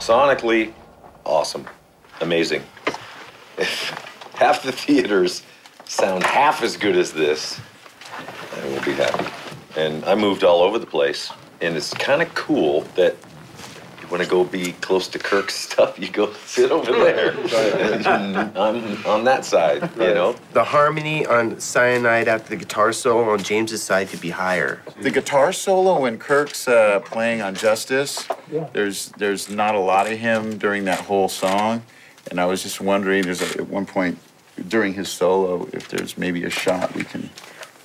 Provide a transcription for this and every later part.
Sonically, awesome. Amazing. If half the theaters sound half as good as this, I will be happy. And I moved all over the place, and it's kind of cool that you want to go be close to Kirk's stuff, you go sit over there. I'm on that side, you know? The harmony on Cyanide after the guitar solo on James's side could be higher. The guitar solo when Kirk's playing on Justice, there's not a lot of him during that whole song. And I was just wondering, at one point during his solo, if there's maybe a shot we can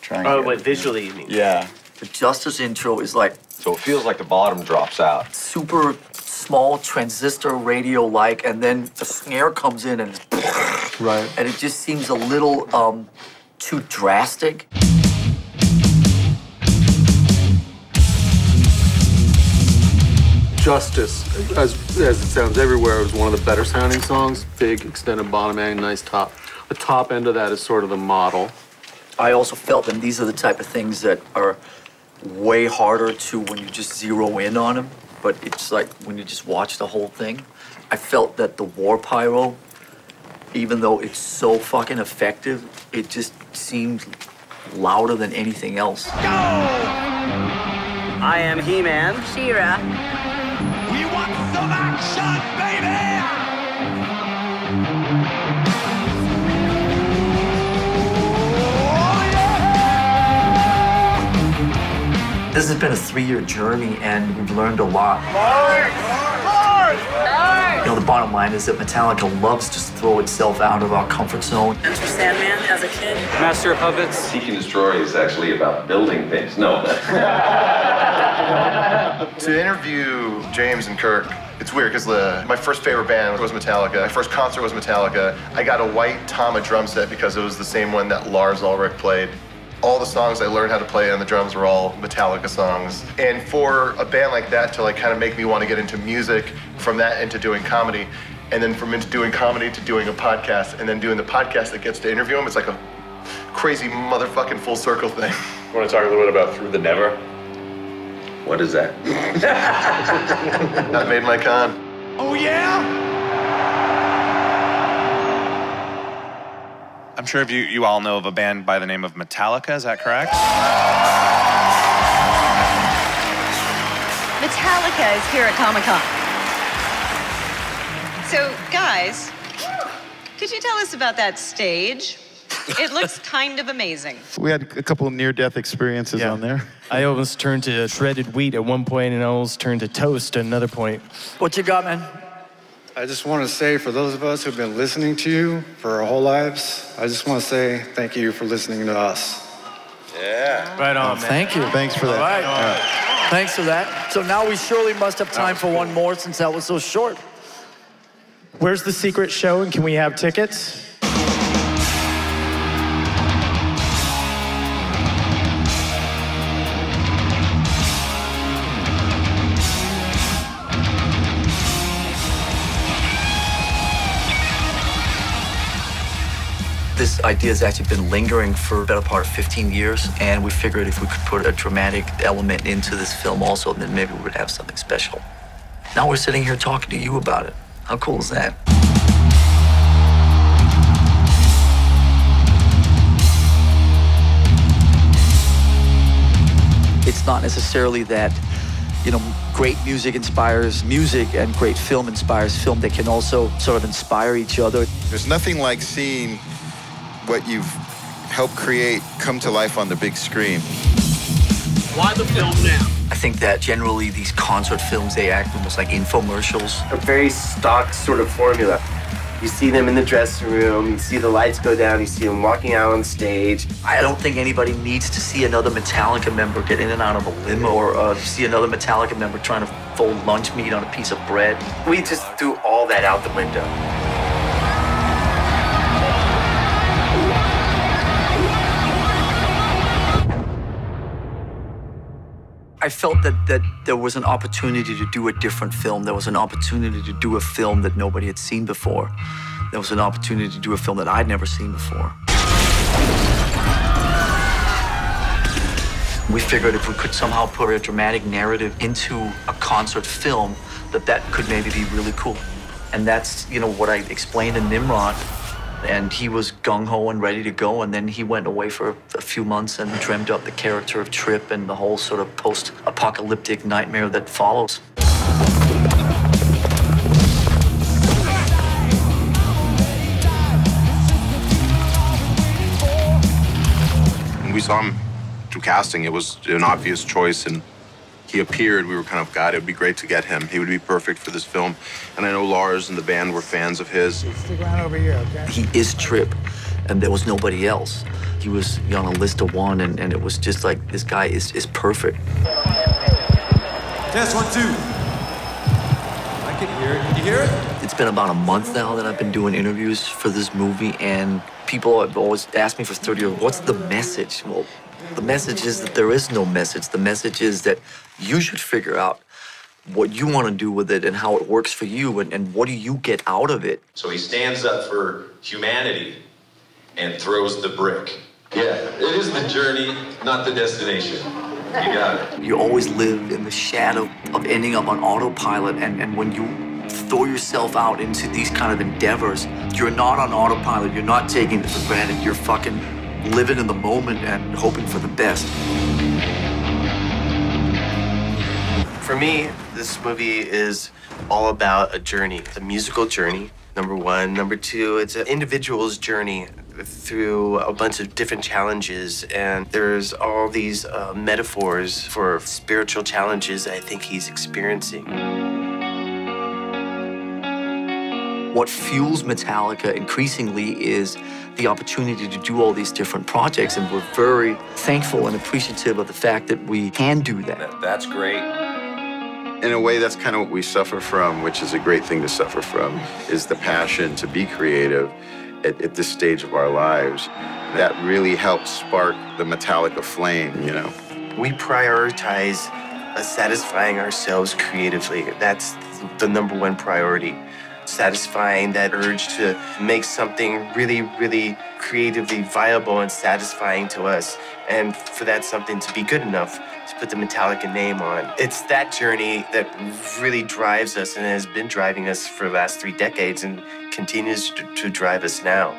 try and wait, visually you mean? Yeah. The Justice intro is like... So it feels like the bottom drops out. Super small transistor radio-like, and then the snare comes in and it's... Right. And it just seems a little too drastic. Justice, as it sounds everywhere, is one of the better sounding songs. Big, extended bottom end, nice top. The top end of that is sort of the model. I also felt that these are the type of things that are way harder to when you just zero in on them, but it's like when you just watch the whole thing. I felt that the War Pyro, even though it's so fucking effective, it just seemed louder than anything else. Go! I am He-Man. She-Ra. We want some action, baby! This has been a 3-year journey, and we've learned a lot. You know, the bottom line is that Metallica loves to throw itself out of our comfort zone. Enter Sandman as a kid. Master of Puppets. Seek and Destroy is actually about building things. No. To interview James and Kirk, it's weird because my first favorite band was Metallica. My first concert was Metallica. I got a white Tama drum set because it was the same one that Lars Ulrich played. All the songs I learned how to play on the drums were all Metallica songs. And for a band like that to kind of make me want to get into music, from that into doing comedy, and then from into doing comedy to doing a podcast, and then doing the podcast that gets to interview him, it's like a crazy motherfucking full circle thing. You want to talk a little bit about Through the Never? What is that? Not made my con. Oh, yeah? I'm sure you all know of a band by the name of Metallica, is that correct? Metallica is here at Comic-Con. So, guys, could you tell us about that stage? It looks kind of amazing. We had a couple of near-death experiences on there. I almost turned to shredded wheat at one point, and I almost turned to toast at another point. What you got, man? I just want to say, for those of us who've been listening to you for our whole lives, I just want to say thank you for listening to us. Yeah. Right on, man. Thank you. Thanks for that. All right. Thanks for that. So now we surely must have time for one more since that was so short. Where's the secret show, and can we have tickets? This idea has actually been lingering for the better part of 15 years, and we figured if we could put a dramatic element into this film also, then maybe we would have something special. Now we're sitting here talking to you about it. How cool is that? It's not necessarily that, you know, great music inspires music and great film inspires film. They can also sort of inspire each other. There's nothing like seeing what you've helped create come to life on the big screen. Why the film now? I think that generally these concert films, they act almost like infomercials. A very stock sort of formula. You see them in the dressing room, you see the lights go down, you see them walking out on stage. I don't think anybody needs to see another Metallica member get in and out of a limo or see another Metallica member trying to fold lunch meat on a piece of bread. We just threw all that out the window. I felt that there was an opportunity to do a different film. There was an opportunity to do a film that nobody had seen before. There was an opportunity to do a film that I'd never seen before. We figured if we could somehow put a dramatic narrative into a concert film, that could maybe be really cool. And that's, you know, what I explained in Nimrod. And he was gung-ho and ready to go, and then he went away for a few months and dreamed up the character of Trip and the whole sort of post-apocalyptic nightmare that follows. When we saw him through casting, it was an obvious choice, and he appeared. We were kind of, God, it would be great to get him. He would be perfect for this film. And I know Lars and the band were fans of his. Stick around over here, okay? He is Trip, and there was nobody else. He was on a list of one, and it was just like, this guy is perfect. Test 1, 2. I can hear it. Can you hear it? It's been about a month now that I've been doing interviews for this movie, and people have always asked me for 30 years, what's the message? Well, the message is that there is no message. The message is that you should figure out what you want to do with it and how it works for you, and what do you get out of it. So he stands up for humanity and throws the brick. Yeah, it is the journey, not the destination. You got it. You always live in the shadow of ending up on autopilot, and when you throw yourself out into these kind of endeavors, you're not on autopilot, you're not taking it for granted, you're fucking living in the moment and hoping for the best. For me, this movie is all about a journey, a musical journey, number one. Number two, it's an individual's journey through a bunch of different challenges, and there's all these metaphors for spiritual challenges I think he's experiencing. What fuels Metallica increasingly is the opportunity to do all these different projects, and we're very thankful and appreciative of the fact that we can do that. That's great. In a way, that's kind of what we suffer from, which is a great thing to suffer from, is the passion to be creative at this stage of our lives. That really helps spark the Metallica flame, you know. We prioritize satisfying ourselves creatively. That's the number one priority. Satisfying that urge to make something really, really creatively viable and satisfying to us. And for that something to be good enough to put the Metallica name on. It's that journey that really drives us and has been driving us for the last 3 decades and continues to drive us now.